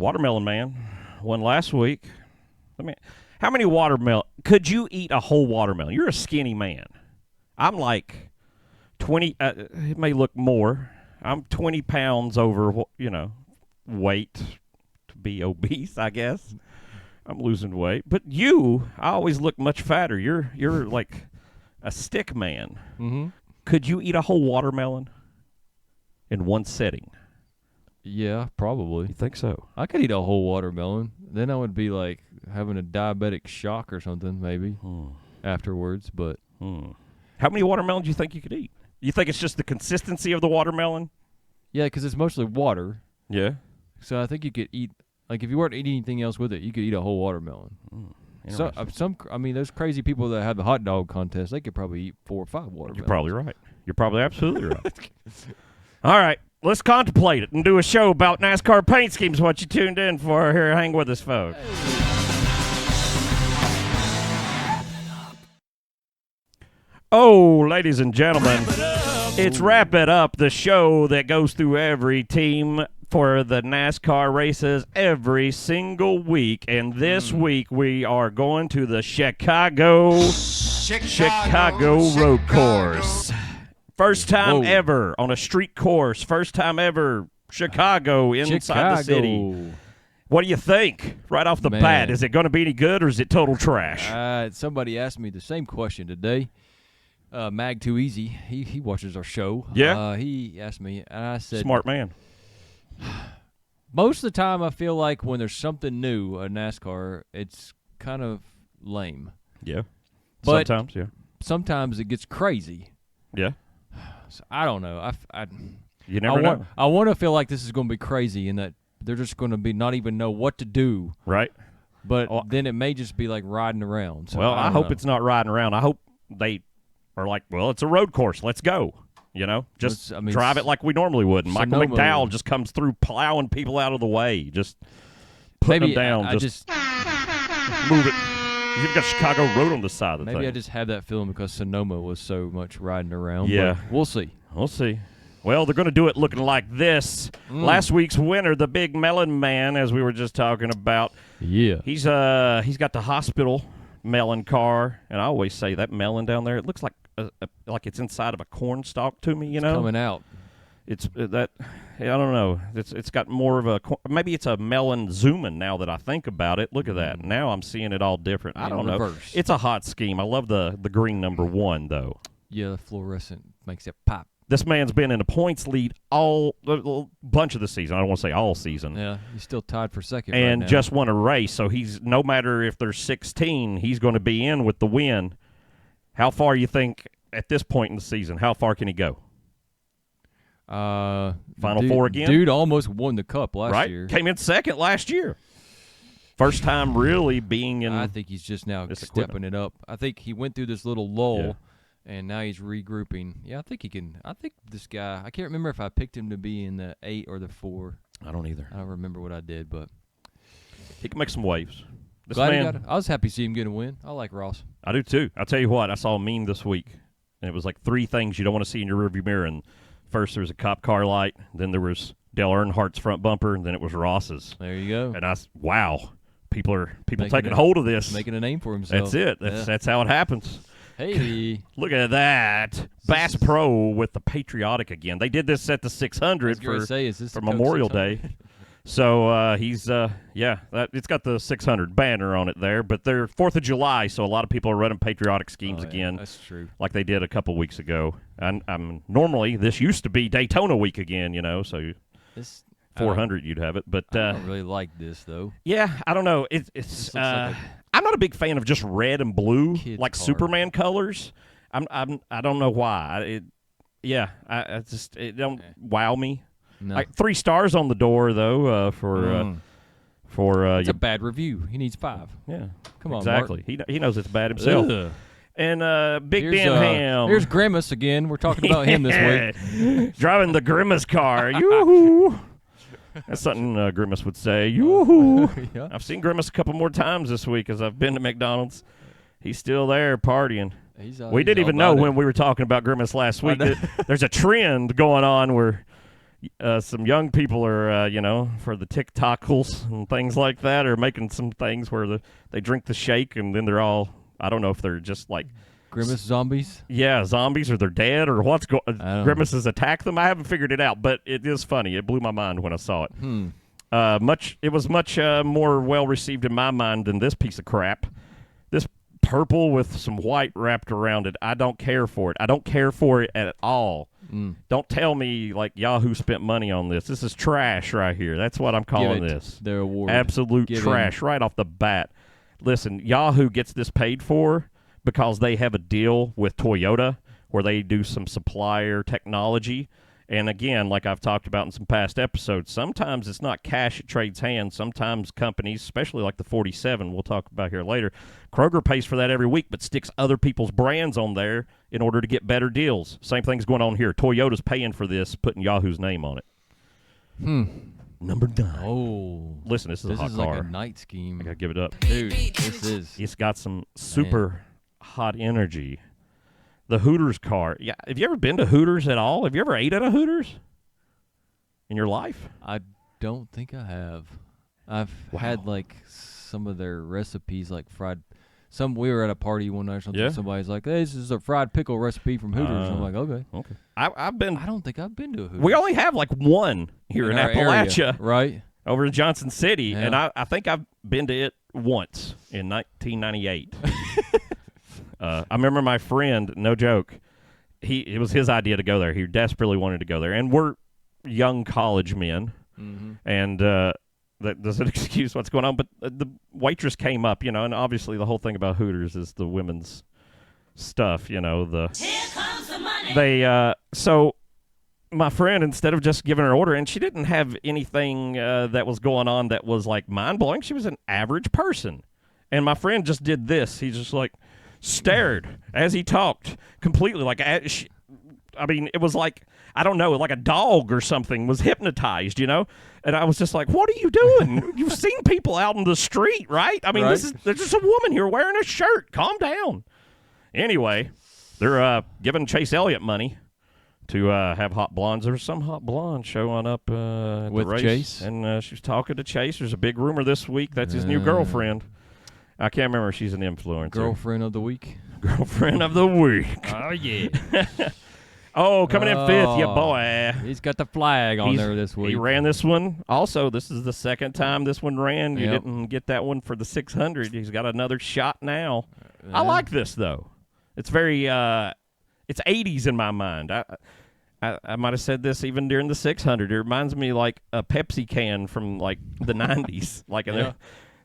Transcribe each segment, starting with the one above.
Watermelon Man won last week. How many watermelon? Could you eat a whole watermelon? You're a skinny man. I'm like 20. It may look more. I'm 20 pounds over, weight to be obese, I guess. I'm losing weight. But I always look much fatter. You're like a stick man. Mm-hmm. Could you eat a whole watermelon in one sitting? Yeah, probably. You think so? I could eat a whole watermelon. Then I would be like having a diabetic shock or something, maybe, afterwards. But how many watermelons do you think you could eat? You think it's just the consistency of the watermelon? Yeah, because it's mostly water. Yeah. So I think you could eat, like if you weren't eating anything else with it, you could eat a whole watermelon. So those crazy people that have the hot dog contest, they could probably eat 4 or 5 watermelons. You're probably right. You're probably absolutely right. All right. Let's contemplate it and do a show about NASCAR paint schemes. What you tuned in for here. Hang with us, folks. Oh, ladies and gentlemen, it's Wrap It Up, the show that goes through every team for the NASCAR races every single week. And this week we are going to the Chicago Road Course. First time ever on a street course. First time ever Chicago inside the city. What do you think right off the bat? Is it going to be any good or is it total trash? Somebody asked me the same question today. Mag Too Easy. He watches our show. Yeah. He asked me, and I said, smart man. Most of the time I feel like when there's something new in NASCAR, it's kind of lame. Yeah. But sometimes, yeah. Sometimes it gets crazy. Yeah. So I don't know. You never know. I want to feel like this is going to be crazy and that they're just going to be not even know what to do. Right. But then it may just be like riding around. So I hope it's not riding around. I hope they are like, well, it's a road course. Let's go. Just drive it like we normally would. And Michael McDowell just comes through plowing people out of the way. Just putting them down. Just move it. You've got Chicago Road on the side of the thing. Maybe I just have that feeling because Sonoma was so much riding around. Yeah. But we'll see. We'll see. Well, they're going to do it looking like this. Last week's winner, the Big Melon Man, as we were just talking about. Yeah. He's got the hospital melon car, and I always say that melon down there, it looks like it's inside of a corn stalk to me, It's coming out. It's that I don't know. It's got more of a maybe it's a melon zooming now that I think about it. Look at that. Now I'm seeing it all different. I don't know. It's a hot scheme. I love the green number 1 though. Yeah, the fluorescent makes it pop. This man's been in a points lead a bunch of the season. I don't want to say all season. Yeah, he's still tied for second and right now. Just won a race. So he's no matter if there's 16, he's going to be in with the win. How far you think at this point in the season? How far can he go? Final four again? Dude almost won the Cup last year. Came in second last year. First time really being in. I think he's just now stepping it up. I think he went through this little lull, and now he's regrouping. Yeah, I think he can. I think this guy, I can't remember if I picked him to be in the 8 or the 4. I don't either. I don't remember what I did, but. He can make some waves. I was happy to see him get a win. I like Ross. I do too. I'll tell you what, I saw a meme this week, and it was like 3 things you don't want to see in your rearview mirror. And first, there was a cop car light. Then there was Dale Earnhardt's front bumper, and then it was Ross's. There you go. And wow, people taking hold of this, making a name for himself. That's it. That's how it happens. Hey, look at that, Bass Pro with the patriotic again. They did this at the 600 for Memorial Day. So he's it's got the 600 banner on it there, but they're 4th of July, so a lot of people are running patriotic schemes again. That's true. Like they did a couple weeks ago. And normally this used to be Daytona week again, so this 400 you'd have it, but I don't really like this though. Yeah, I don't know. It's I'm not a big fan of just red and blue like Superman colors. I don't know why. It don't wow me. No. Like 3 stars on the door though for it's a bad review. He needs 5. Yeah, come on, exactly. He knows it's bad himself. Ugh. And Big Dan Ham. Here's Grimace again. We're talking about him this week. Driving the Grimace car. Yoo-hoo. That's something Grimace would say. Yoo-hoo. Yeah. I've seen Grimace a couple more times this week as I've been to McDonald's. He's still there partying. We didn't even know when we were talking about Grimace last week. There's a trend going on where some young people are, for the TikTokers and things like that, are making some things where they drink the shake and then they're all, I don't know if they're just like Grimace zombies? Yeah, zombies, or they're dead, or what's going on. Grimaces attack them. I haven't figured it out, but it is funny. It blew my mind when I saw it. It was much more well received in my mind than this piece of crap. This purple with some white wrapped around it. I don't care for it. I don't care for it at all. Don't tell me like Yahoo spent money on this. This is trash right here. That's what I'm calling this. Their award. Absolute trash right off the bat. Listen, Yahoo gets this paid for because they have a deal with Toyota where they do some supplier technology. And again, like I've talked about in some past episodes, sometimes it's not cash that trades hands. Sometimes companies, especially like the 47 we'll talk about here later, Kroger pays for that every week but sticks other people's brands on there in order to get better deals. Same thing's going on here. Toyota's paying for this, putting Yahoo's name on it. Number 9. Oh. Listen, this is a hot car. Like a night scheme. I got to give it up. Dude, this is. It's got some super hot energy. The Hooters car. Yeah, have you ever been to Hooters at all? Have you ever ate at a Hooters in your life? I don't think I have. I've had like some of their recipes, like fried. We were at a party one night or something. Yeah. Somebody's like, "Hey, this is a fried pickle recipe from Hooters." I'm like, "Okay." I've been. I don't think I've been to a Hooters. We only have like one here in Appalachia, area, right? Over in Johnson City, Yeah. and I think I've been to it once in 1998. I remember my friend, no joke, it was his idea to go there. He desperately wanted to go there. And we're young college men, and that doesn't excuse what's going on. But the waitress came up, and obviously the whole thing about Hooters is the women's stuff, Here comes the money. So my friend, instead of just giving her order, and she didn't have anything that was going on that was like mind-blowing. She was an average person. And my friend just did this. He's just like, stared as he talked completely like it was like, I don't know, like a dog or something was hypnotized, and I was just like, what are you doing? You've seen people out in the street, right? I mean, there's just a woman here wearing a shirt. Calm down. Anyway, they're giving Chase Elliott money to have hot blondes. There was some hot blonde showing up at with the race, Chase, and she was talking to Chase. There's a big rumor this week that's his new girlfriend. I can't remember if she's an influencer. Girlfriend of the week. Girlfriend of the week. Oh, yeah. Coming in 5th, yeah, boy. He's got the flag on there this week. He ran this one. Also, this is the second time this one ran. You didn't get that one for the 600. He's got another shot now. I like this, though. It's very, it's 80s in my mind. I might have said this even during the 600. It reminds me like a Pepsi can from like the 90s. Like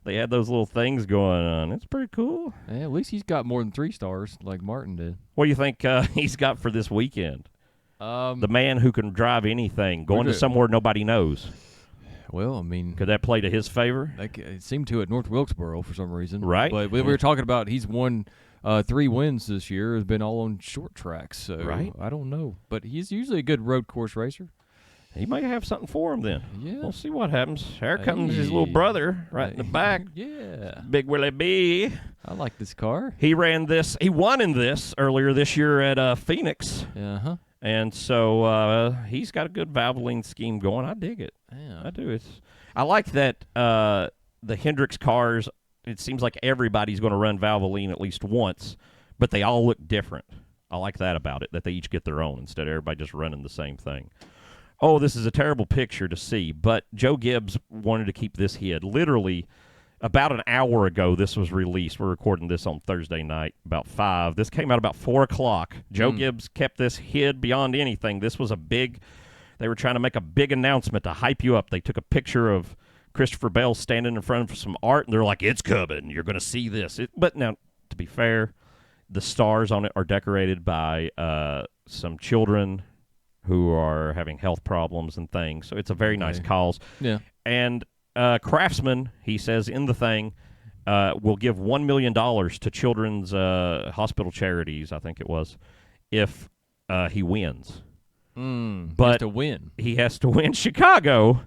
they had those little things going on. It's pretty cool. Yeah, at least he's got more than 3 stars like Martin did. What do you think he's got for this weekend? The man who can drive anything, going to somewhere nobody knows. Well, I mean, could that play to his favor? It seemed to at North Wilkesboro for some reason. Right. But we were talking about he's won 3 wins this year. Has been all on short tracks. So I don't know. But he's usually a good road course racer. He might have something for him then. Yeah. We'll see what happens. Here comes his little brother right in the back. Yeah. Big Willie B. I like this car. He ran this. He won in this earlier this year at Phoenix. Uh-huh. And so he's got a good Valvoline scheme going. I dig it. Yeah. I do. I like that the Hendricks cars, it seems like everybody's going to run Valvoline at least once, but they all look different. I like that about it, that they each get their own instead of everybody just running the same thing. Oh, this is a terrible picture to see, but Joe Gibbs wanted to keep this hid. Literally, about an hour ago, this was released. We're recording this on Thursday night, about 5. This came out about 4 o'clock. Joe Gibbs kept this hid beyond anything. This was they were trying to make a big announcement to hype you up. They took a picture of Christopher Bell standing in front of some art, and they're like, it's coming. You're going to see this. But now, to be fair, the stars on it are decorated by some children who are having health problems and things. So it's a very nice cause. Yeah. And Craftsman, he says in the thing, will give $1 million to children's hospital charities, I think it was, if he wins. But he has to win. He has to win Chicago.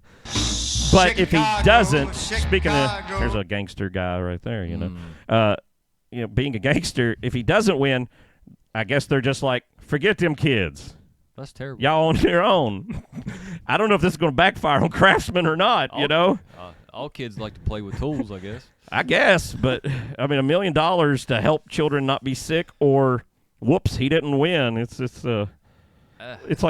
But if he doesn't, speaking of, here's a gangster guy right there, being a gangster, if he doesn't win, I guess they're just like, forget them kids. That's terrible. Y'all on your own. I don't know if this is going to backfire on Craftsman or not, you know? All kids like to play with tools, I guess. I guess, but, I mean, $1 million to help children not be sick or, whoops, he didn't win. It's like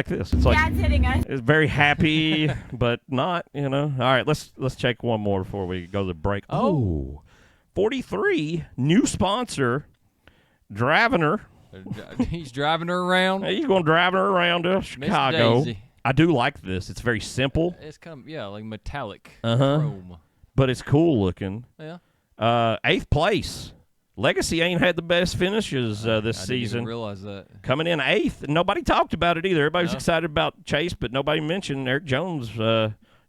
this. It's like Dad's hitting us. it's very happy, but not, you know. All right, let's check one more before we go to the break. Oh, 43, new sponsor, driving her. He's driving her around. He's going to drive her around to Chicago. Daisy. I do like this. It's very simple. It's kind of, like metallic Uh-huh. chrome. But it's cool looking. Yeah. 8th place. Legacy ain't had the best finishes this I didn't season. even realize that. Coming in 8th. Nobody talked about it either. Everybody was No. excited about Chase, but nobody mentioned Eric Jones.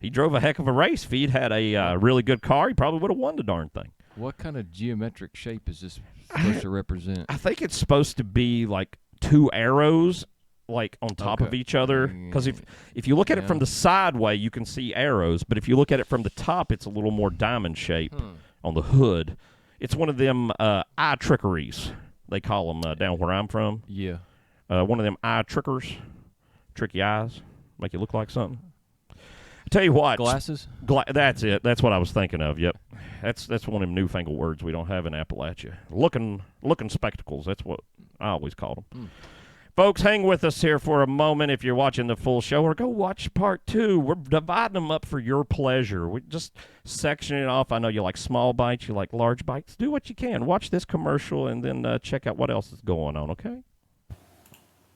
He drove a heck of a race. If he'd had a really good car, he probably would have won the darn thing. What kind of geometric shape is this supposed to represent? I think it's supposed to be like 2 arrows like on top of each other. Because if you look at it from the side way, you can see arrows. But if you look at it from the top, it's a little more diamond shape on the hood. It's one of them eye trickeries, they call them down where I'm from. Yeah. One of them eye trickers, tricky eyes, make you look like something. I tell you what. Glasses? That's it. That's what I was thinking of, yep. That's one of them newfangled words we don't have in Appalachia. Looking spectacles, that's what I always call them. Folks, hang with us here for a moment if you're watching the full show, or go watch part 2. We're dividing them up for your pleasure. We're just sectioning it off. I know you like small bites, you like large bites. Do what you can. Watch this commercial and then check out what else is going on, okay?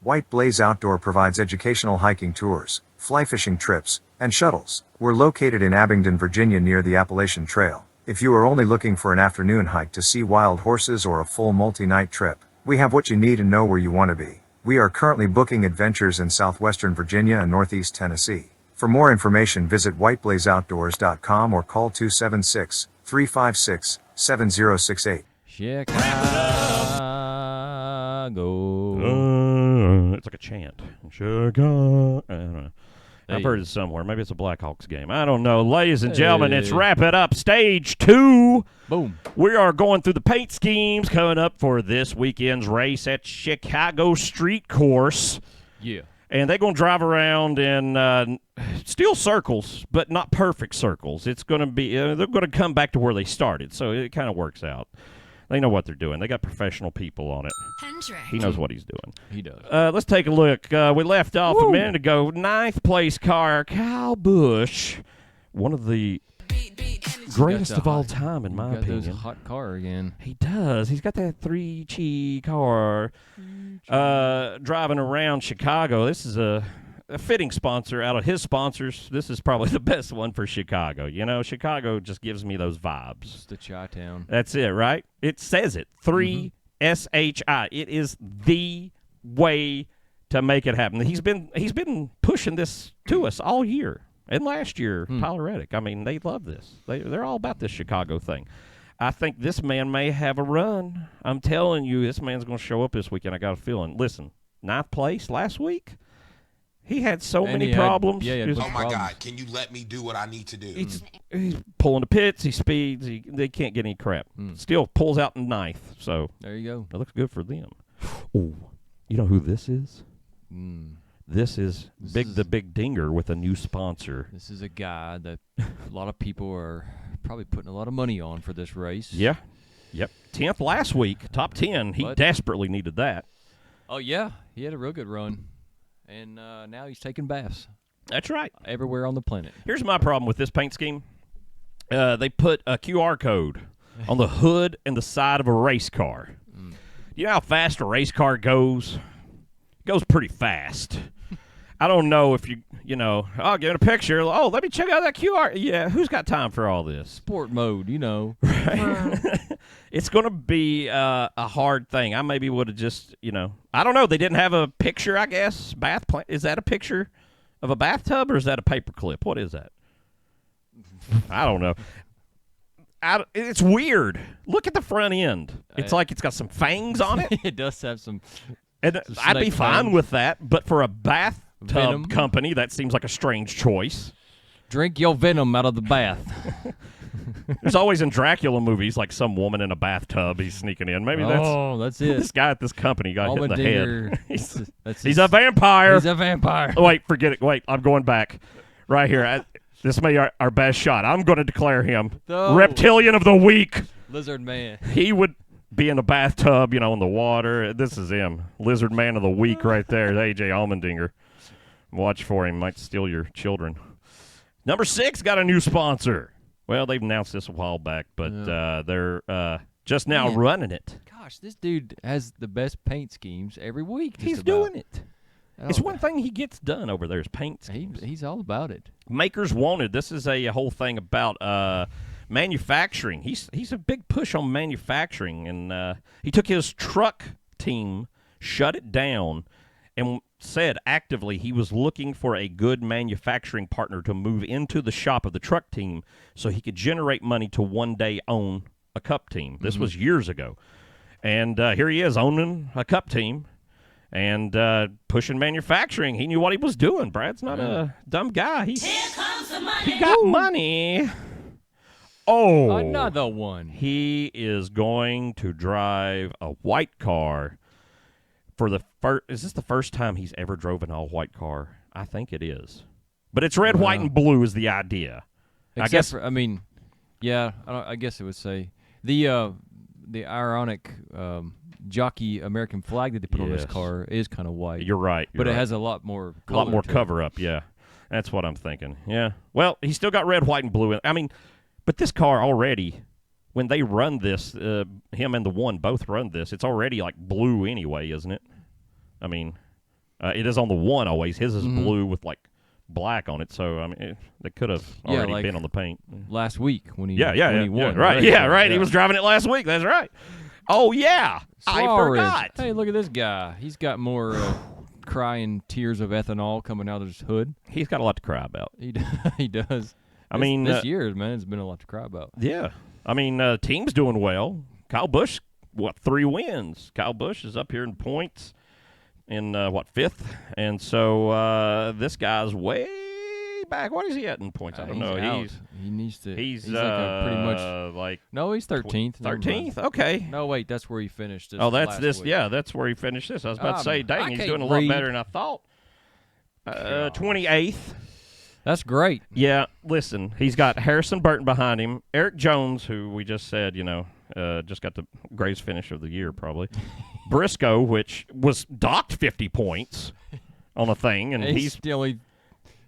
White Blaze Outdoor provides educational hiking tours, fly fishing trips, and shuttles. We're located in Abingdon, Virginia near the Appalachian Trail. If you are only looking for an afternoon hike to see wild horses or a full multi-night trip, we have what you need and know where you want to be. We are currently booking adventures in southwestern Virginia and northeast Tennessee. For more information, visit whiteblazeoutdoors.com or call 276-356-7068. Chicago. It's like a chant. Chicago. I don't know. I've heard it somewhere. Maybe it's a Blackhawks game. I don't know. Ladies and gentlemen, it's Wrap It Up Stage 2. Boom. We are going through the paint schemes coming up for this weekend's race at Chicago Street Course. Yeah. And they're going to drive around in still circles, but not perfect circles. It's going to be they're going to come back to where they started, so it kind of works out. They know what they're doing. They got professional people on it. Hendrick. He knows what he's doing. He does. Let's take a look. We left off a minute ago. 9th place car, Kyle Busch. One of the greatest of all time, in my opinion. Those hot car again. He does. He's got that 3-chi car driving around Chicago. This is a fitting sponsor. Out of his sponsors, this is probably the best one for Chicago. You know, Chicago just gives me those vibes. It's the Chi-Town. That's it, right? It says it. 3-SHI. It is the way to make it happen. He's been pushing this to us all year. And last year, Tyler Reddick. I mean, they love this. They're all about this Chicago thing. I think this man may have a run. I'm telling you, this man's going to show up this weekend. I got a feeling. Listen, 9th place last week. He had so many problems. Oh, my God. Can you let me do what I need to do? He's pulling the pits. He speeds. They can't get any crap. Still pulls out in 9th. So there you go. It looks good for them. Oh, you know who this is? This is the Big Dinger with a new sponsor. This is a guy that a lot of people are probably putting a lot of money on for this race. Yeah. Yep. 10th last week. Top 10. He desperately needed that. Oh, yeah. He had a real good run. And now he's taking baths. That's right. Everywhere on the planet. Here's my problem with this paint scheme. They put a QR code on the hood and the side of a race car. You know how fast a race car goes? It goes pretty fast. I don't know if I'll get a picture. Oh, let me check out that QR. Yeah, who's got time for all this? Sport mode, you know. Right. It's going to be a hard thing. I maybe would have just, I don't know. They didn't have a picture, I guess. Is that a picture of a bathtub or is that a paper clip? What is that? I don't know. It's weird. Look at the front end. It's like it's got some fangs on it. It does have some. And I'd be fine with that, but for a bathtub Venom company, that seems like a strange choice. Drink your venom out of the bath. There's always in Dracula movies like some woman in a bathtub he's sneaking in. Maybe that's it. This guy at this company got hit in the head. He's a vampire. He's a vampire. Oh, wait, forget it. Wait, I'm going back. Right here. This may be our best shot. I'm going to declare him Reptilian of the Week. Lizard Man. He would be in a bathtub, in the water. This is him. Lizard Man of the Week right there. A.J. Allmendinger. Watch for him. Might steal your children. Number 6 got a new sponsor. Well, they've announced this a while back, but they're just now running it. Gosh, this dude has the best paint schemes every week. He's doing it. It's one thing he gets done over there is paint schemes. He's all about it. Makers Wanted. This is a whole thing about manufacturing. He's a big push on manufacturing, and he took his truck team, shut it down, and said actively he was looking for a good manufacturing partner to move into the shop of the truck team so he could generate money to one day own a cup team. This was years ago. And here he is owning a cup team and pushing manufacturing. He knew what he was doing. Brad's not a dumb guy. Here comes the money. He got money. Oh. Another one. He is going to drive a white car. Is this the first time he's ever drove an all-white car? I think it is. But it's red, white, and blue is the idea. I guess it would say. The ironic jockey American flag that they put on this car is kind of white. You're right. But it has a lot more cover-up, yeah. That's what I'm thinking, yeah. Well, he's still got red, white, and blue. But this car already, when they run this, him and the one both run this, it's already like blue anyway, isn't it? It is on the one always. His is blue with like black on it, so they could have already been on the paint. Last week when he won. Right. He was driving it last week. That's right. Oh, yeah. I forgot. Hey, look at this guy. He's got more crying tears of ethanol coming out of his hood. He's got a lot to cry about. He does. This year, man, it's been a lot to cry about. Yeah. Team's doing well. Kyle Busch, 3 wins? Kyle Busch is up here in points in, 5th? And so this guy's way back. What is he at in points? I don't know. He needs to. He's like pretty much. No, he's 13th. 13th? Okay. No, wait, that's where he finished. That's this. Week. Yeah, that's where he finished this. I was about to say, dang, he's doing a lot better than I thought. 28th. That's great. Yeah, listen, he's got Harrison Burton behind him. Eric Jones, who we just said, just got the greatest finish of the year probably. Briscoe, which was docked 50 points on a thing, and he's still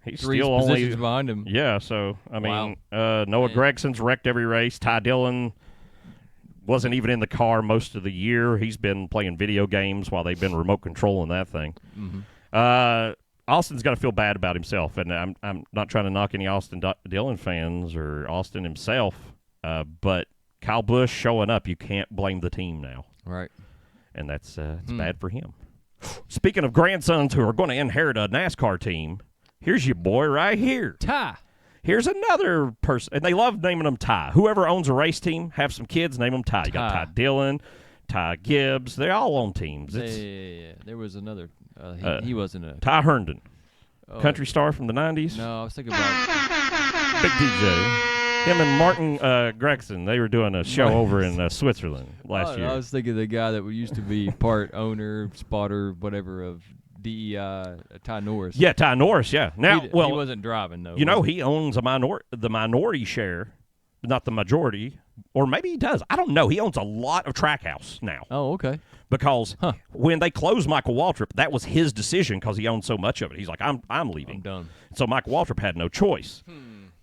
positions behind him. Yeah, so, Noah Gregson's wrecked every race. Ty Dillon wasn't even in the car most of the year. He's been playing video games while they've been remote controlling that thing. Mm-hmm. Austin's got to feel bad about himself, and I'm not trying to knock any Austin Dillon fans or Austin himself, but Kyle Busch showing up, you can't blame the team now. Right. And that's bad for him. Speaking of grandsons who are going to inherit a NASCAR team, here's your boy right here. Ty. Here's another person, and they love naming them Ty. Whoever owns a race team, have some kids, name them Ty. You got Ty Dillon, Ty Gibbs. They're all on teams. Yeah. There was another. He wasn't a... Ty Herndon. Country star from the 90s. No, I was thinking about... Big DJ. Him and Martin Gregson, they were doing a show over in Switzerland last year. I was thinking the guy that used to be part owner, spotter, whatever, of DEI, Ty Norris. Yeah, Ty Norris, yeah. Now, he wasn't driving, though. He owns the minority share, not the majority, or maybe he does. I don't know. He owns a lot of Trackhouse now. Oh, okay. Because when they closed Michael Waltrip, that was his decision because he owned so much of it. He's like, I'm leaving. I'm done. So Michael Waltrip had no choice.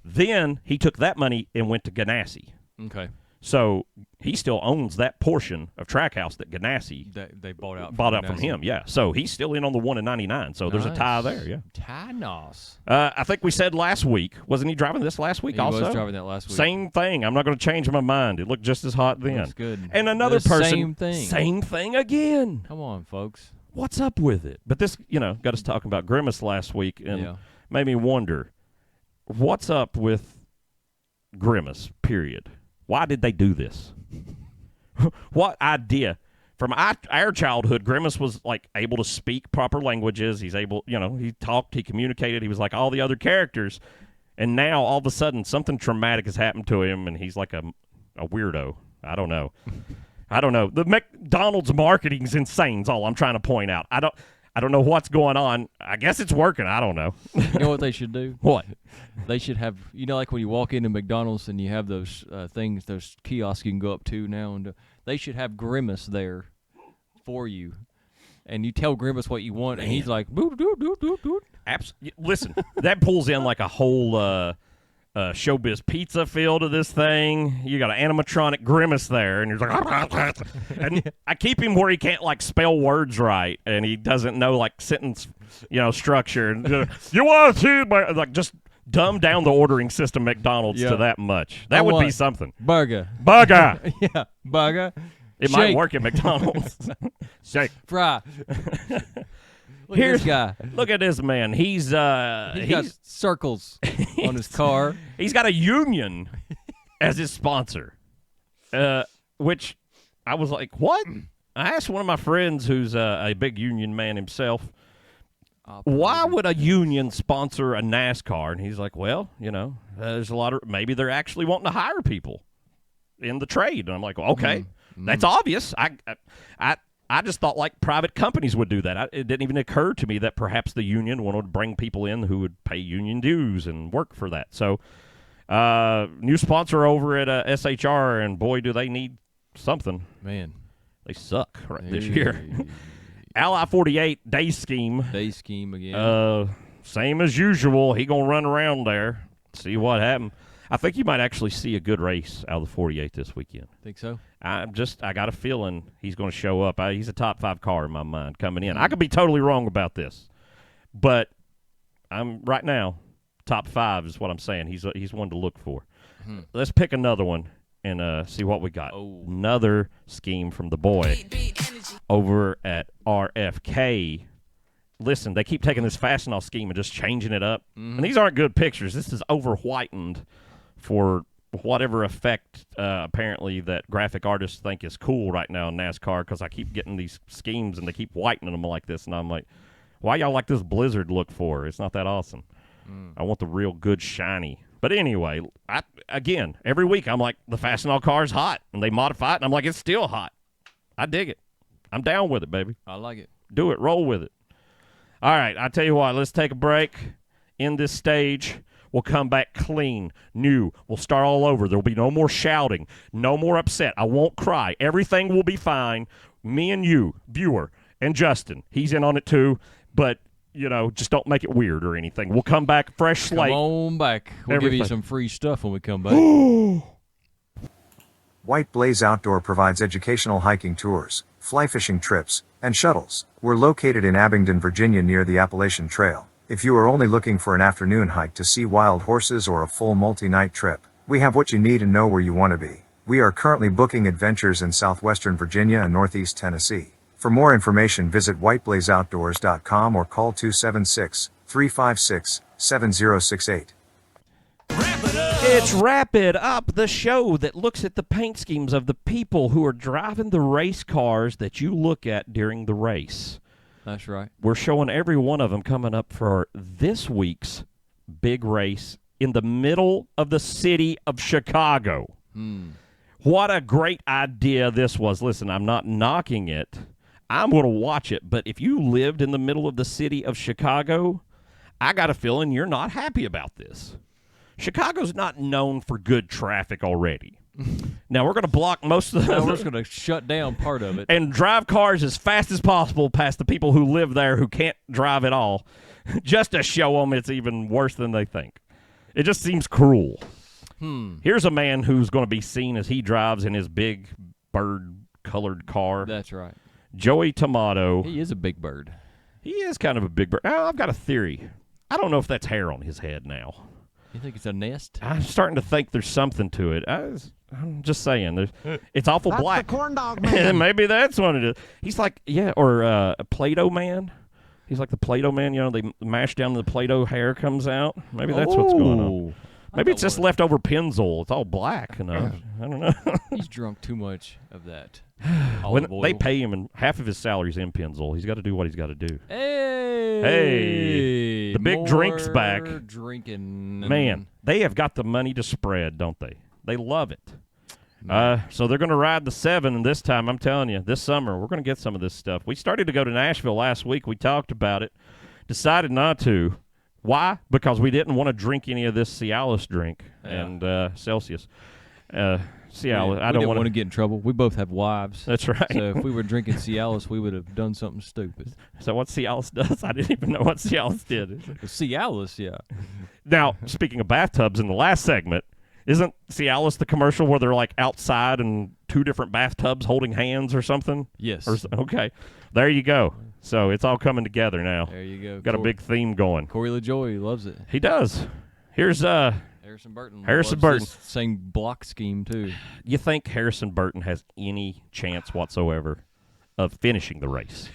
Then he took that money and went to Ganassi. Okay. So he still owns that portion of Trackhouse that Ganassi they bought out from him. Yeah. So he's still in on the 1 in 99. So there's a tie there. Yeah. Ty Noss. I think we said last week. Wasn't he driving this last week also? He was driving that last week. Same thing. I'm not going to change my mind. It looked just as hot then. That's good. And another person. Same thing. Same thing again. Come on, folks. What's up with it? But this, got us talking about Grimace last week and made me wonder, what's up with Grimace, period? Why did they do this? What idea? From our childhood, Grimace was like able to speak proper languages. He's able, he talked, he communicated. He was like all the other characters. And now, all of a sudden, something traumatic has happened to him, and he's like a weirdo. I don't know. The McDonald's marketing's insane is all I'm trying to point out. I don't know what's going on. I guess it's working. I don't know. You know what they should do? What? They should have, like when you walk into McDonald's and you have those things, those kiosks you can go up to now, and they should have Grimace there for you. And you tell Grimace what you want, and he's like, boo, doo, doo, doo, doo. Listen, that pulls in like a whole Showbiz Pizza feel to this thing. You got an animatronic Grimace there, and you're like, and I keep him where he can't like spell words right, and he doesn't know like sentence, structure. You want to see my like just dumb down the ordering system McDonald's to that much. That would be something. Burger. Yeah, burger. It Shake. might work at McDonald's. Shake. Fry. Look Here's at this guy. Look at this man. He's got circles on his car. He's got a union as his sponsor, which I was like, what? I asked one of my friends who's a big union man himself, why would a union sponsor a NASCAR? And he's like, well, there's a lot of, maybe they're actually wanting to hire people in the trade. And I'm like, well, okay, that's obvious. I just thought like private companies would do that. It didn't even occur to me that perhaps the union wanted to bring people in who would pay union dues and work for that. So, new sponsor over at SHR, and boy, do they need something. Man, they suck this year. Ally 48 day scheme. Day scheme again. Same as usual. He gonna run around there, see what happens. I think you might actually see a good race out of the 48 this weekend. Think so? I got a feeling he's going to show up. He's a top 5 car in my mind coming in. I could be totally wrong about this, but I'm right now top 5 is what I'm saying. He's one to look for. Let's pick another one and see what we got. Another scheme from the boy over at RFK. Listen, they keep taking this Fastenal scheme and just changing it up. And these aren't good pictures. This is over-whitened for whatever effect apparently that graphic artists think is cool right now in NASCAR, because I keep getting these schemes and they keep whitening them like this. And I'm like, why y'all like this blizzard look for? It's not that awesome. I want the real good shiny. But anyway, again, every week I'm like, the Fastenal car's hot. And they modify it, and I'm like, it's still hot. I dig it. I'm down with it, baby. I like it. Do it. Roll with it. All right, I tell you what, let's take a break. In this stage, we'll come back clean, new. We'll start all over. There will be no more shouting, no more upset. I won't cry. Everything will be fine. Me and you, viewer, and Justin, he's in on it too, but, just don't make it weird or anything. We'll come back fresh slate. Come on back. We'll give you some free stuff when we come back. White Blaze Outdoor provides educational hiking tours, fly fishing trips, and shuttles. We're located in Abingdon, Virginia near the Appalachian Trail. If you are only looking for an afternoon hike to see wild horses or a full multi-night trip, we have what you need and know where you want to be. We are currently booking adventures in southwestern Virginia and northeast Tennessee. For more information, visit whiteblazeoutdoors.com or call 276-356-7068. It's Wrap It Up, the show that looks at the paint schemes of the people who are driving the race cars that you look at during the race. That's right. We're showing every one of them coming up for this week's big race in the middle of the city of Chicago. What a great idea this was. Listen, I'm not knocking it. I'm going to watch it. But if you lived in the middle of the city of Chicago, I got a feeling you're not happy about this. Chicago's not known for good traffic already. Now, we're going to block most of the... We're just going to shut down part of it. And drive cars as fast as possible past the people who live there who can't drive at all, just to show them it's even worse than they think. It just seems cruel. Here's a man who's going to be seen as he drives in his big bird-colored car. That's right. Joey Tomato. He is a big bird. He is kind of a big bird. Oh, I've got a theory. I don't know if that's hair on his head now. You think it's a nest? I'm starting to think there's something to it. I'm just saying. It's awful That's black. the corn dog man. Maybe that's what it is. He's like, or a Play-Doh man. He's like the Play-Doh man. They mash down the Play-Doh, hair comes out. Maybe that's what's going on. Maybe it's just leftover Pennzoil. It's all black. I don't know. He's drunk too much of that. When they pay him, and half of his salary's in Pennzoil. He's got to do what he's got to do. Hey! Hey, the big drink's back. Drinking, Man, they have got the money to spread, don't they? They love it. So they're going to ride the 7, and this time, I'm telling you, this summer, we're going to get some of this stuff. We started to go to Nashville last week. We talked about it. Decided not to. Why? Because we didn't want to drink any of this Cialis drink and Celsius. Cialis, I don't want to get in trouble. We both have wives. That's right. So if we were drinking Cialis, we would have done something stupid. So what Cialis does? I didn't even know what Cialis did. Cialis, yeah. Now, speaking of bathtubs, in the last segment, isn't Cialis the commercial where they're like outside in 2 different bathtubs holding hands or something? Yes. Okay. There you go. So it's all coming together now. There you go. Got a big theme going. Corey LaJoy loves it. He does. Here's Harrison Burton. Harrison loves Burton. this same block scheme too. You think Harrison Burton has any chance whatsoever of finishing the race?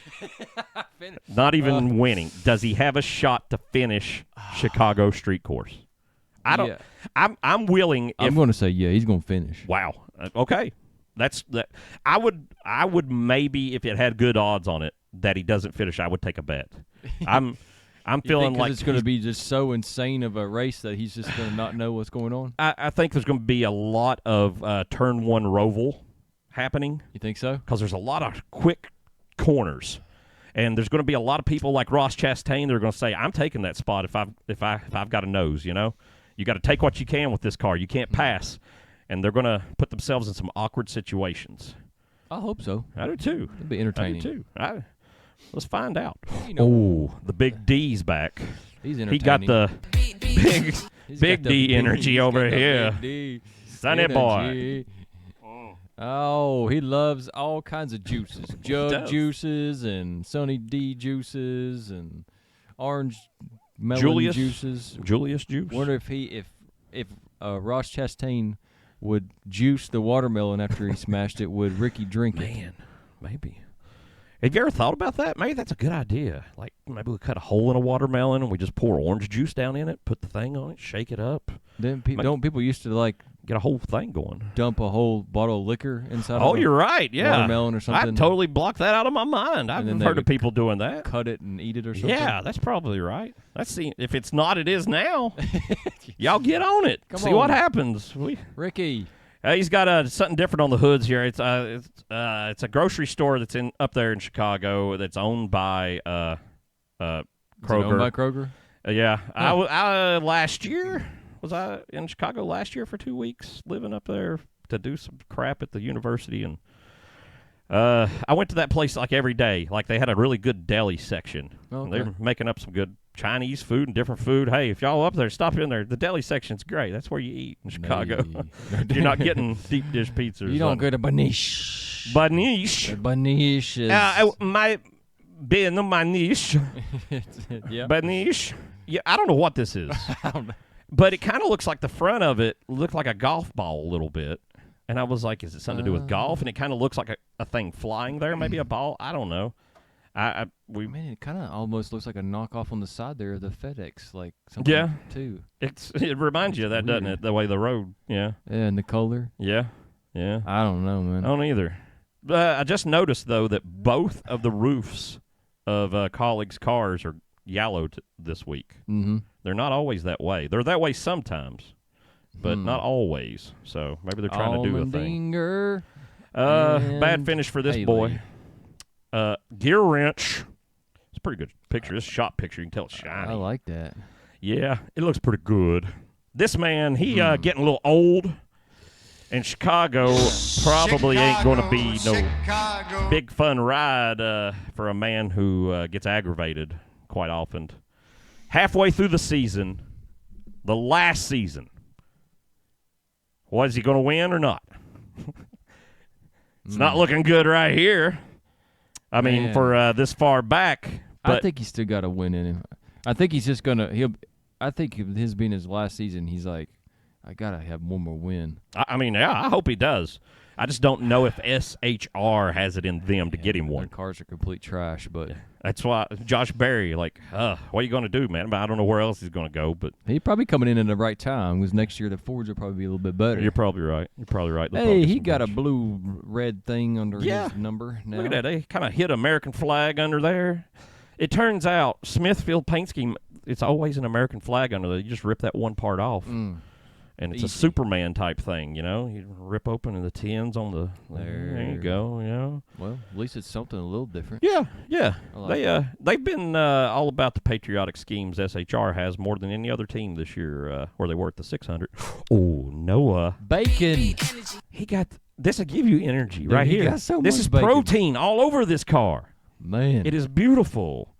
Not even winning. Does he have a shot to finish Chicago Street Course? I don't. Yeah. I'm willing. I'm going to say he's going to finish. Wow. Okay. That's that. I would maybe, if it had good odds on it that he doesn't finish, I would take a bet. I'm feeling like it's going to be just so insane of a race that he's just going to not know what's going on. I think there's going to be a lot of turn 1 roval happening. You think so? Because there's a lot of quick corners, and there's going to be a lot of people like Ross Chastain. They're going to say, "I'm taking that spot if I've got a nose." You know, you got to take what you can with this car. You can't pass, and they're going to put themselves in some awkward situations. I hope so. I do too. It'll be entertaining. I do too. Let's find out. The big D's back. He's entertaining. He got the big D energy over here. Sunny boy. Oh, he loves all kinds of juices. Jug juices and Sunny D juices and orange melon juices. Julius juice. Wonder if Ross Chastain would juice the watermelon after he smashed it, would Ricky drink it? Man, maybe. Have you ever thought about that? Maybe that's a good idea. Like, maybe we cut a hole in a watermelon and we just pour orange juice down in it, put the thing on it, shake it up. Then don't people used to like get a whole thing going? Dump a whole bottle of liquor inside. Oh, you're right. Yeah, watermelon or something. I totally blocked that out of my mind. I've heard of people doing that. Cut it and eat it or something. Yeah, that's probably right. Let's see if it's not. It is now. Y'all get on it. Come see on. what happens. Ricky. He's got something different on the hoods here. It's a grocery store that's up there in Chicago that's owned by Kroger. Is it owned by Kroger? Yeah. Huh. I last year was I in Chicago last year for 2 weeks, living up there to do some crap at the university, and I went to that place like every day. Like they had a really good deli section. Okay. They're making up some good Chinese food and different food. Hey, if y'all up there, stop in there. The deli section's great. That's where you eat in Chicago. You're not getting deep dish pizzas. You don't get a banish. Banish. Banish is... might be in my niche. Yeah. Banish. Yeah, I don't know what this is. I don't know. But it kind of looks like the front of it looked like a golf ball a little bit. And I was like, is it something to do with golf? And it kind of looks like a thing flying there, maybe a ball. I don't know. Man, it kind of almost looks like a knockoff on the side there of the FedEx, like something too. It reminds you of that, doesn't it? The way the road, yeah. Yeah, and the color. Yeah. I don't know, man. I don't either. I just noticed, though, that both of the roofs of colleagues' cars are yellow this week. Mm-hmm. They're not always that way. They're that way sometimes, but not always. So maybe they're trying to do a thing. Bad finish for this boy. Gear wrench. It's a pretty good picture. This shop picture, you can tell it's shiny. I like that. Yeah, it looks pretty good. This man, he getting a little old, and Chicago probably ain't going to be no big fun ride for a man who gets aggravated quite often. Halfway through the season, the last season, was he going to win or not? It's not looking good right here. I mean, for this far back. But I think he's still got a win in him. I think he's just gonna. I think his being his last season, he's like, I gotta have one more win. I mean, yeah, I hope he does. I just don't know if SHR has it in them to get him one. Their cars are complete trash, but that's why Josh Berry, like, what are you going to do, man? I don't know where else he's going to go, but he's probably coming in at the right time because next year the Fords will probably be a little bit better. You're probably right. Hey, he got a blue-red thing under his number now. Look at that. They kind of hit American flag under there. It turns out Smithfield paint scheme, it's always an American flag under there. You just rip that one part off. And it's Easy. a Superman type thing, you know. You rip open the tins on the. There you go, you know. Well, at least it's something a little different. Yeah, yeah. Like They've been all about the patriotic schemes. SHR has more than any other team this year, where they were at the 600. Oh, Noah. Bacon. He got this. Will give you energy Dude, right he here. got so This much is bacon. protein all over this car. Man. It is beautiful.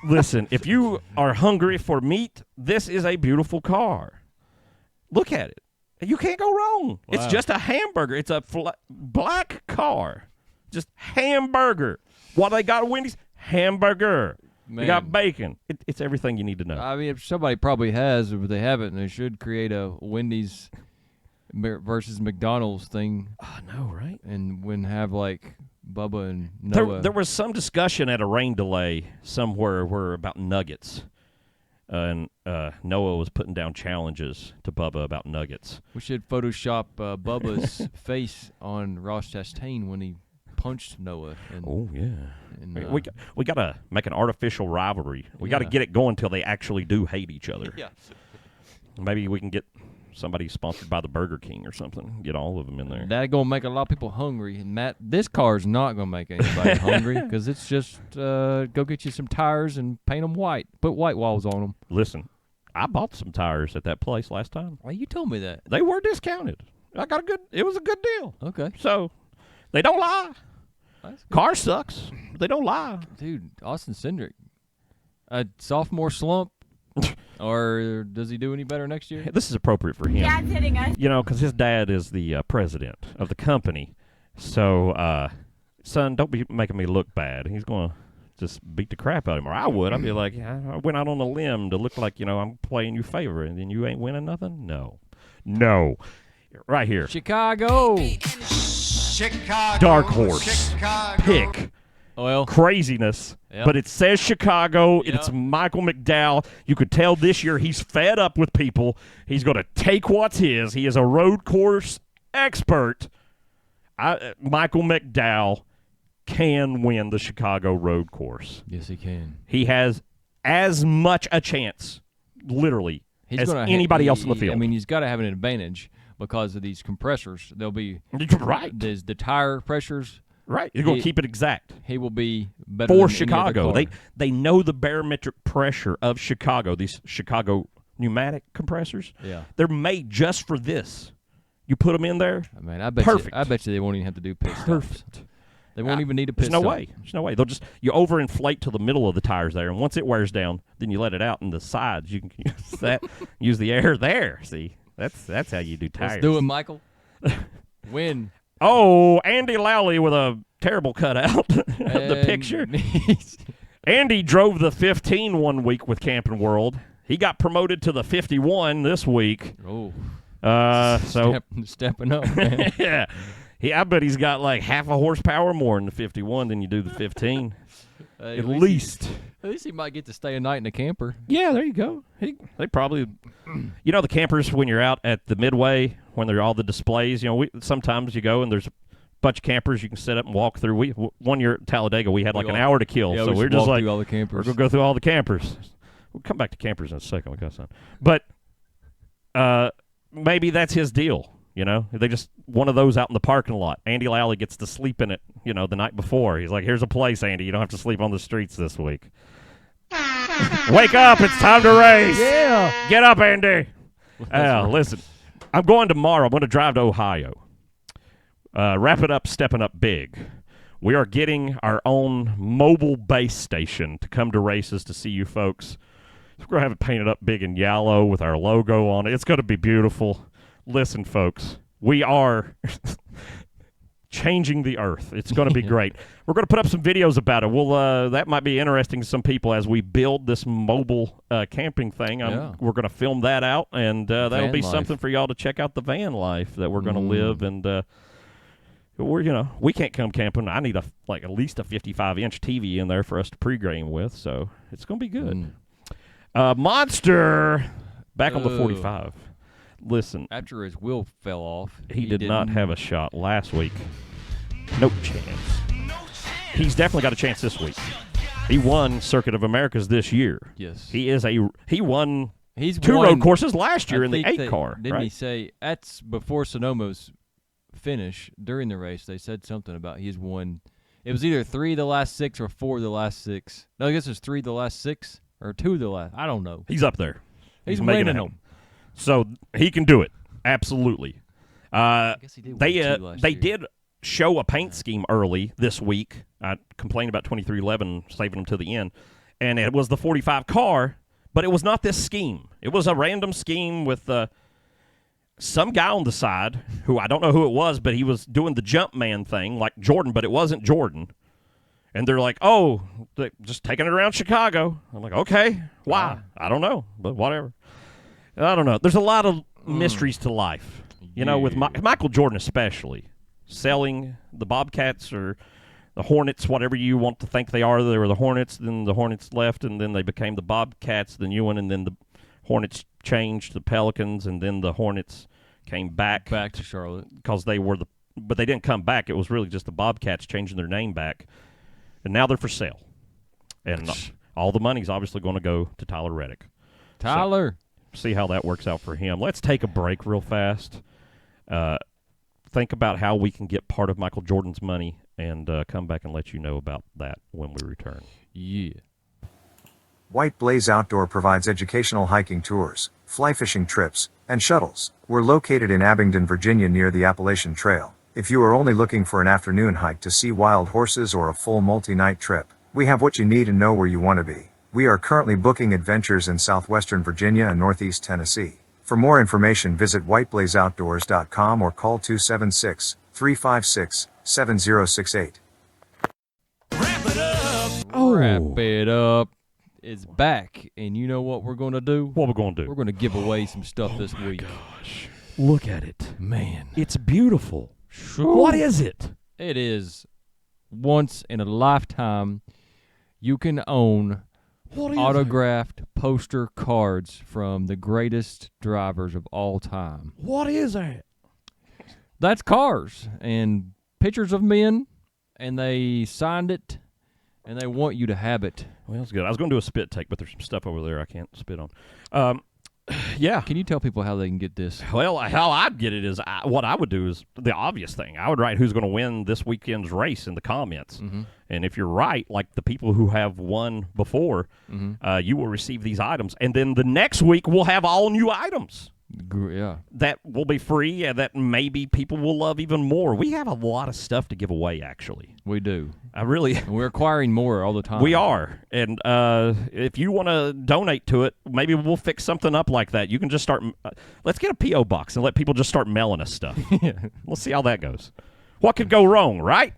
Listen, if you are hungry for meat, this is a beautiful car. Look at it. You can't go wrong. It's Wow. just a hamburger. It's a black car. Just hamburger. What they got at Wendy's? Hamburger. They got Man. bacon. It's everything you need to know. I mean, if somebody probably has, if they haven't, they should create a Wendy's versus McDonald's thing, I know, right? and when have like Bubba and Noah. There was some discussion at a rain delay somewhere where about nuggets. And Noah was putting down challenges to Bubba about nuggets. We should Photoshop Bubba's face on Ross Chastain when he punched Noah. And, Oh, yeah. and, We got to make an artificial rivalry. We got to Yeah. get it going until they actually do hate each other. yeah. Maybe we can get somebody sponsored by the Burger King or something. Get all of them in there. That's going to make a lot of people hungry. And Matt, this car's not going to make anybody hungry because it's just go get you some tires and paint them white. Put white walls on them. Listen, I bought some tires at that place last time. Well, you told me that. They were discounted. It was a good deal. Okay. So, they don't lie. That's good. Car sucks. But they don't lie. Dude, Austin Cindric, a sophomore slump, or does he do any better next year? This is appropriate for him. Dad's hitting us. You know, because his dad is the president of the company. So, son, don't be making me look bad. He's going to just beat the crap out of him. Or I would. I'd be like, I went out on a limb to look like, you know, I'm playing you favor, and then you ain't winning nothing? No. Right here. Chicago. Chicago. Dark horse. Chicago. Pick. Well, Craziness. Yep. But it says Chicago. Yep. It's Michael McDowell. You could tell this year he's fed up with people. He's going to take what's his. He is a road course expert. Michael McDowell can win the Chicago road course. yes, he can. He has as much a chance, literally, He's as gonna anybody else in the field. I mean, he's got to have an advantage because of these compressors. They'll be right. there's the tire pressures. Right. You're going to He- keep it exact. He will be better For than Chicago. Any other car. They know the barometric pressure of Chicago, these Chicago pneumatic compressors. Yeah. They're made just for this. You put them in there, I mean, I bet Perfect. You, I bet you they won't even have to do pit stops. perfect. They won't even need a pit There's no stop. way. There's no way. They'll just you overinflate to the middle of the tires there, and once it wears down, then you let it out, and the sides you can use that. Use the air there. See, that's how you do tires. Let's do it, Michael. Win. Oh, Andy Lowley with a terrible cutout of the And picture. he's- Andy drove the 15 one week with Camping World. He got promoted to the 51 this week. oh, So stepping up, man. yeah, I bet he's got like half a horsepower more in the 51 than you do the 15, Hey, at least. At least he might get to stay a night in a camper. Yeah, there you go. They probably, you know, the campers when you're out at the Midway when there are all the displays. You know, sometimes you go and there's a bunch of campers you can set up and walk through. One year at Talladega we had like an hour to kill, Yeah, so we we're should just walk like through all the we're campers. gonna go through all the campers. We'll come back to campers in a second. We got some, but maybe that's his deal. You know, they just one of those out in the parking lot. Andy Lowley gets to sleep in it. You know, the night before he's like, "Here's a place, Andy. You don't have to sleep on the streets this week." Wake up! It's time to race. Yeah. Get up, Andy. Listen, I'm going tomorrow. I'm going to drive to Ohio. Wrap it up, stepping up big. We are getting our own mobile base station to come to races to see you folks. We're going to have it painted up big and yellow with our logo on it. It's going to be beautiful. Listen, folks, we are changing the earth. It's going to be great. We're going to put up some videos about it. That might be interesting to some people as we build this mobile camping thing. Yeah. We're going to film that out, and that'll Van be life. something for y'all to check out, the van life that we're going to live. And we can't come camping. I need at least a 55-inch TV in there for us to pregame with, so it's going to be good. Monster back on the 45. Listen, After his wheel fell off, he did not have a shot last week. No chance. He's definitely got a chance this week. He won Circuit of Americas this year. Yes. He won He's two won, road courses last year I in the think 8 car. Didn't right? he say that's before Sonoma's finish during the race? They said something about he's won. It was either 3 of the last 6 or 4 of the last 6. No, I guess it's 3 of the last 6 or 2 of the last. I don't know. He's up there. He's making winning it them. So he can do it. Absolutely. I guess he did. They did show a paint scheme early this week. I complained about 2311 saving them to the end, and it was the 45 car, but it was not this scheme. It was a random scheme with some guy on the side who I don't know who it was, but he was doing the jump man thing like Jordan, but it wasn't Jordan. And they're like, oh, they're just taking it around Chicago. I'm like, okay, why? I don't know, but whatever. I don't know. There's a lot of mysteries to life, you know, with Michael Jordan especially. Selling the Bobcats or the Hornets, whatever you want to think they are. They were the Hornets, then the Hornets left, and then they became the Bobcats, the new one, and then the Hornets changed to the Pelicans, and then the Hornets came back to Charlotte because they were but they didn't come back. It was really just the Bobcats changing their name back, and now they're for sale, and all the money's obviously going to go to Tyler Reddick. Tyler, so, see how that works out for him. Let's take a break real fast. Think about how we can get part of Michael Jordan's money and come back and let you know about that when we return. Yeah. White Blaze Outdoor provides educational hiking tours, fly fishing trips, and shuttles. We're located in Abingdon, Virginia near the Appalachian Trail. If you are only looking for an afternoon hike to see wild horses or a full multi-night trip, we have what you need and know where you want to be. We are currently booking adventures in southwestern Virginia and northeast Tennessee. For more information, visit whiteblazeoutdoors.com or call 276-356-7068. Wrap it up. It's back, and you know what we're going to do? What we're going to do? We're going to give away some stuff this week. Gosh, look at it. Man. It's beautiful. Sure. What is it? It is once in a lifetime you can own autographed poster cards from the greatest drivers of all time. What is that? That's cars and pictures of men, and they signed it, and they want you to have it. Well, that's good. I was going to do a spit take, but there's some stuff over there I can't spit on. Yeah. Can you tell people how they can get this? Well, how I'd get it is what I would do is the obvious thing. I would write who's going to win this weekend's race in the comments. Mm-hmm. And if you're right, like the people who have won before, you will receive these items. And then the next week, we'll have all new items. Yeah. That will be free and that maybe people will love even more. We have a lot of stuff to give away, actually. We do. And we're acquiring more all the time. We are. And if you want to donate to it, maybe we'll fix something up like that. You can just start. Let's get a P.O. box and let people just start mailing us stuff. We'll see how that goes. What could go wrong, right?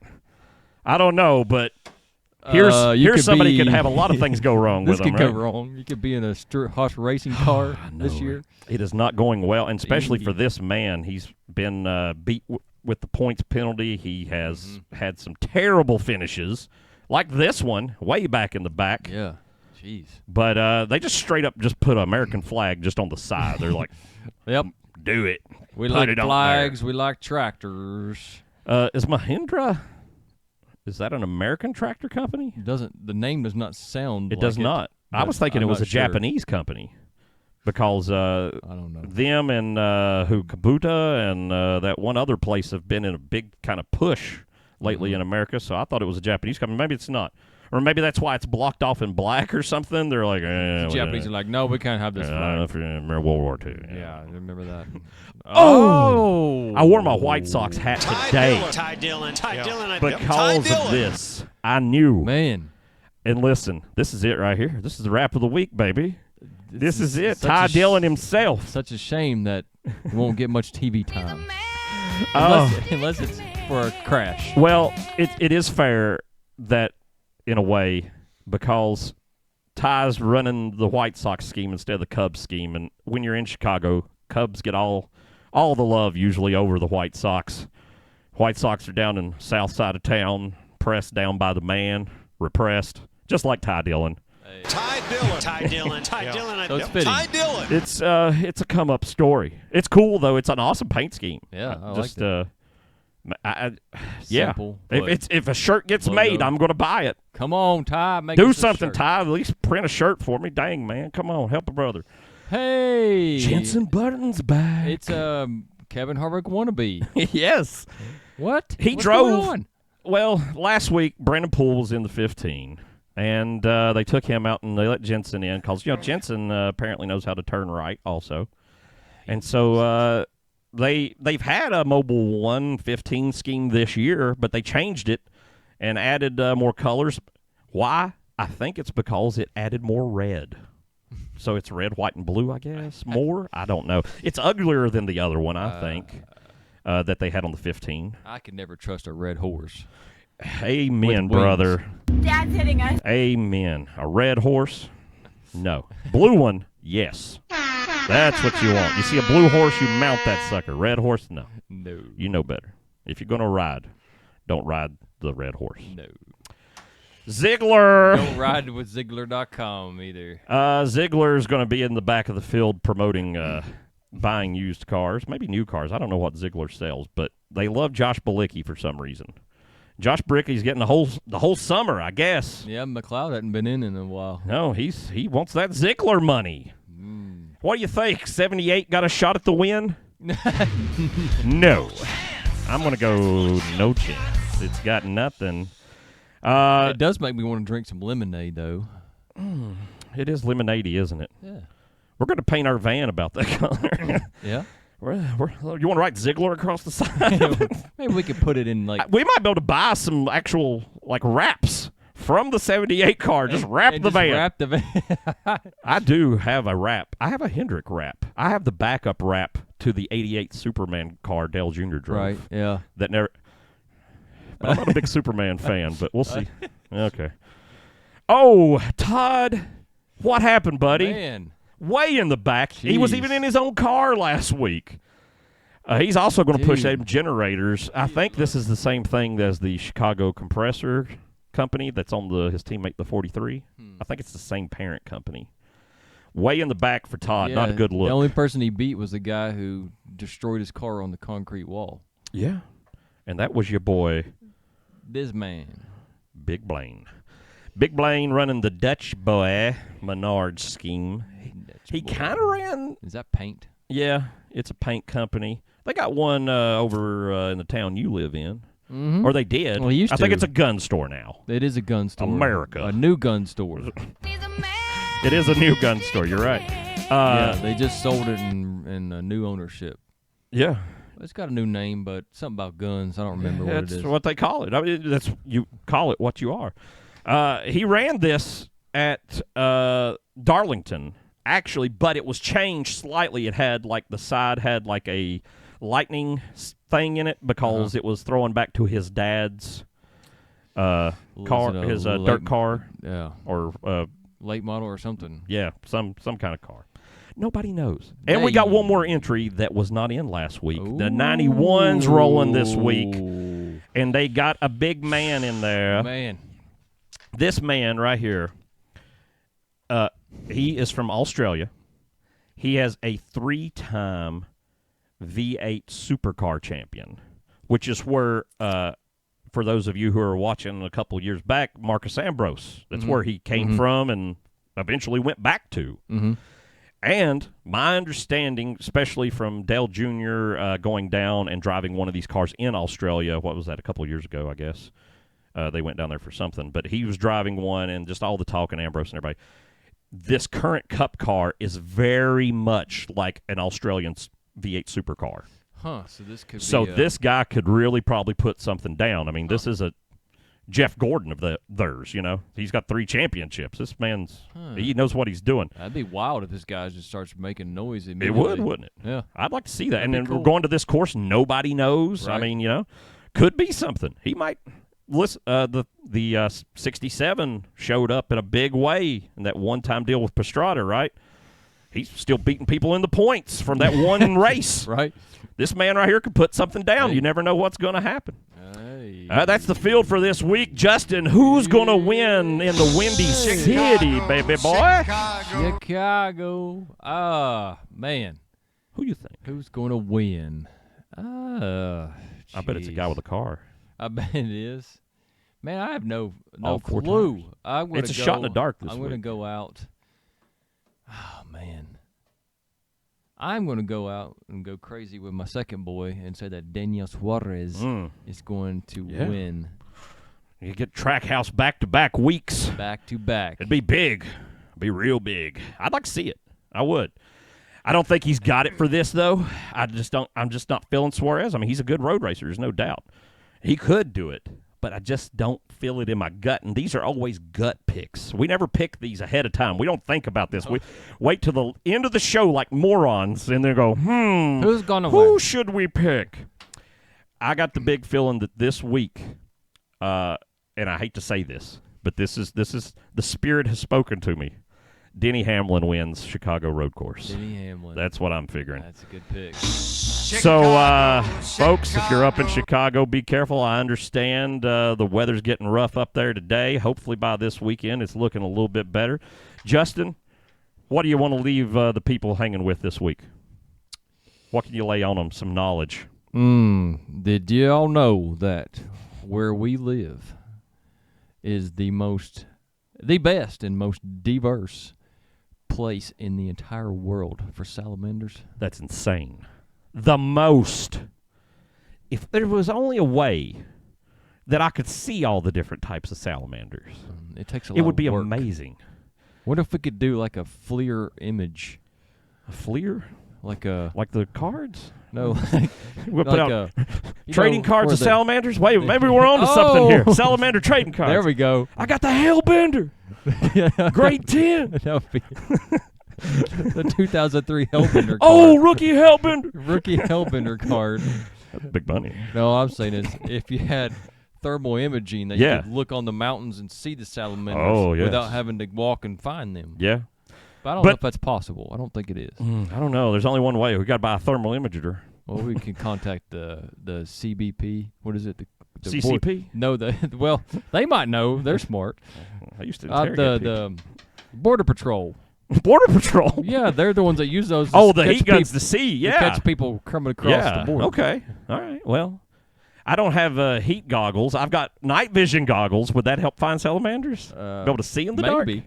I don't know, but here's somebody could have a lot of things go wrong with them. This could go wrong. You could be in a Haas racing car this year. It is not going well, and especially for this man. He's been beat with the points penalty. He has had some terrible finishes, like this one, way back in the back. Yeah, jeez. But they just straight up just put an American flag just on the side. They're like, yep, do it. We like flags. We like tractors. Is Mahindra... Is that an American tractor company? The name does not sound. It does not. I was thinking it was a Japanese company because I don't know them and Kubota and that one other place have been in a big kind of push lately in America. So I thought it was a Japanese company. Maybe it's not, or maybe that's why it's blocked off in black or something. They're like, the Japanese are like, no, we can't have this. I don't know if you remember World War II. Yeah, I remember that. Oh! I wore my White Sox hat today. Ty Dillon. Because of this, I knew. Man. And listen, this is it right here. This is the rap of the week, baby. This is it. Ty Dillon himself. Such a shame that we won't get much TV time. Unless it's for a crash. Well, it is fair that, in a way, because Ty's running the White Sox scheme instead of the Cubs scheme. And when you're in Chicago, Cubs get all the love usually over the White Sox. White Sox are down in south side of town, pressed down by the man, repressed, just like Ty Dillon. Ty Dillon. So it's fitting. Ty Dillon. It's a come-up story. It's cool, though. It's an awesome paint scheme. Yeah, I just like it. Yeah. Simple, If a shirt gets logo. made, I'm going to buy it. Come on, Ty. Make Do us a something, shirt. Ty. At least print a shirt for me. Dang, man. Come on. Help a brother. Hey. Jensen Button's back. It's Kevin Harvick wannabe. Yes. What? He What's drove. going on? Well, last week, Brandon Poole was in the 15, and they took him out and they let Jensen in because, Jensen apparently knows how to turn right also. And so they've had a Mobile 1 15 scheme this year, but they changed it and added more colors. Why? I think it's because it added more red. So it's red, white, and blue, I guess. More? I don't know. It's uglier than the other one, I think, that they had on the 15. I could never trust a red horse. Amen, With wings. brother. Dad's hitting us. Amen. A red horse? No. Blue one? Yes. That's what you want. You see a blue horse, you mount that sucker. Red horse? No. No. You know better. If you're going to ride, don't ride the red horse. No. Ziggler. Don't ride with Ziggler.com either. Ziggler's going to be in the back of the field promoting buying used cars, maybe new cars. I don't know what Ziggler sells, but they love Josh Bilicki for some reason. Josh Bilicki's getting the whole summer, I guess. Yeah, McLeod hadn't been in a while. No, he wants that Ziggler money. What do you think? 78 got a shot at the win? No. I'm going to go no chance. It's got nothing. It does make me want to drink some lemonade, though. It is lemonade-y, isn't it? Yeah. We're going to paint our van about that color. Yeah. You want to write Ziggler across the side? Maybe we could put it in like. We might be able to buy some actual wraps from the 78 car. Just wrap and the just van. Wrap the van. I do have a wrap. I have a Hendrick wrap. I have the backup wrap to the 88 Superman car Dale Jr. drove. Right. Yeah. That never. But I'm not a big Superman fan, but we'll see. Okay. Oh, Todd, what happened, buddy? Man. Way in the back. He was Jeez. even in his own car last week. He's also going to push Dude. them generators. I think this is the same thing as the Chicago compressor company that's on his teammate, the 43. I think it's the same parent company. Way in the back for Todd. Yeah, Not a good look. The only person he beat was the guy who destroyed his car on the concrete wall. Yeah. And that was your boy, This man. Big Blaine. Big Blaine running the Dutch boy Menard scheme. He kind of ran. Is that paint? Yeah, it's a paint company. They got one over in the town you live in. Mm-hmm. Or they did. Well, he used I think to. it's a gun store now. It is a gun store. America. A new gun store. It is a new gun store. You're right. Yeah, they just sold it in a new ownership. Yeah. It's got a new name, but something about guns. I don't remember what it That's is. what they call it. I mean, you call it what you are. He ran this at Darlington, actually, but it was changed slightly. It had the side had a lightning thing in it because it was throwing back to his dad's car, his dirt car, Yeah. or Late model or something. yeah, some kind of car. Nobody knows. And we got one more entry that was not in last week. The 91's rolling this week, Ooh. and they got a big man in there. Man. This man right here, he is from Australia. He has a 3-time V8 supercar champion, which is where, for those of you who are watching a couple years back, Marcus Ambrose, that's where he came from and eventually went back to. Mm-hmm. And my understanding, especially from Dale Jr. Going down and driving one of these cars in Australia, what was that, a couple of years ago, I guess. They went down there for something. But he was driving one, and just all the talk and Ambrose and everybody. This current Cup car is very much like an Australian V8 supercar. Huh. So this could So be this guy could really probably put something down. I mean, this is a Jeff Gordon of theirs, He's got 3 championships. This man's, he knows what he's doing. That'd be wild if this guy just starts making noise It immediately. would, wouldn't it? Yeah. I'd like to see that. That'd And be then cool. we're going to this course nobody knows. I Right. mean, could be something. He might listen. The 67 showed up in a big way in that one-time deal with Pastrana, right? He's still beating people in the points from that one race. Right? This man right here could put something down. Hey. You never know what's going to happen. Hey. That's the field for this week. Justin, who's going to win in the Windy City, baby boy? Chicago. Chicago. Man. Who you think? Who's going to win? I bet it's a guy Jeez. with a car. I bet it is. Man, I have no All 4 clue. times. I'm gonna It's a go, shot in the dark this I'm going to week. go out. Oh man, I'm going to go out and go crazy with my second boy and say that Daniel Suarez is going to Yeah. win You get Trackhouse back-to-back weeks. back to back. It'd be big. It'd be real big. I'd like to see it. I would. I don't think he's got it for this, though. I'm just not feeling Suarez. I mean, he's a good road racer. There's no doubt. He could do it, but I just don't feel it in my gut. And these are always gut picks. We never pick these ahead of time. We don't think about this. We wait till the end of the show like morons and then go, Who's going to who win? should we pick? I got the big feeling that this week, and I hate to say this, but this is the spirit has spoken to me. Denny Hamlin wins Chicago Road Course. Denny Hamlin. That's what I'm figuring. That's a good pick. So, folks, if you're up in Chicago, be careful. I understand the weather's getting rough up there today. Hopefully by this weekend it's looking a little bit better. Justin, what do you want to leave the people hanging with this week? What can you lay on them? Some knowledge. Did you all know that where we live is the best and most diverse place in the entire world for salamanders? That's insane. The most. If there was only a way that I could see all the different types of salamanders, It takes a lot it would of be work. amazing. What if we could do like a FLIR image? A FLIR? Like a Like the cards? no, We'll put like out you trading know, cards where of the- salamanders? Wait, maybe we're on to something Oh. here. Salamander trading cards. There we go. I got the Hellbender. Grade 10. That would be the 2003 Hellbender Oh, card. rookie Hellbender. Rookie Hellbender card. That's big money. No, I'm saying is if you had thermal imaging that Yeah. you could look on the mountains and see the salamanders Oh, yes. without having to walk and find them. Yeah. But I don't know But- if that's possible. I don't think it is. I don't know. There's only one way. We got to buy a thermal imager. Well, we can contact the CBP. What is it? The CCP? No, well, they might know. They're smart. I used to interrogate people. The Border Patrol. Border Patrol. Yeah, they're the ones that use those. Oh, to the catch heat guns peop- to see. to Yeah. catch people coming across Yeah. the border. Okay. All right. Well, I don't have heat goggles. I've got night vision goggles. Would that help find salamanders? Be able to see in the dark? Maybe.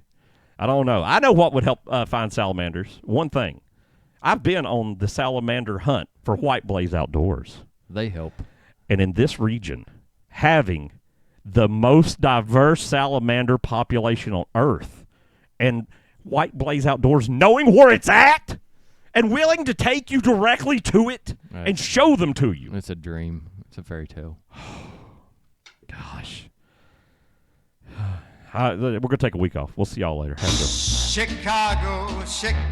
I don't know. I know what would help find salamanders. One thing. I've been on the salamander hunt for White Blaze Outdoors. They help. And in this region, having the most diverse salamander population on Earth and White Blaze Outdoors knowing where it's at and willing to take you directly to it Right. and show them to you. It's a dream. It's a fairy tale. Gosh. We're going to take a week off. We'll see y'all later. Have a good one. Chicago, Chicago.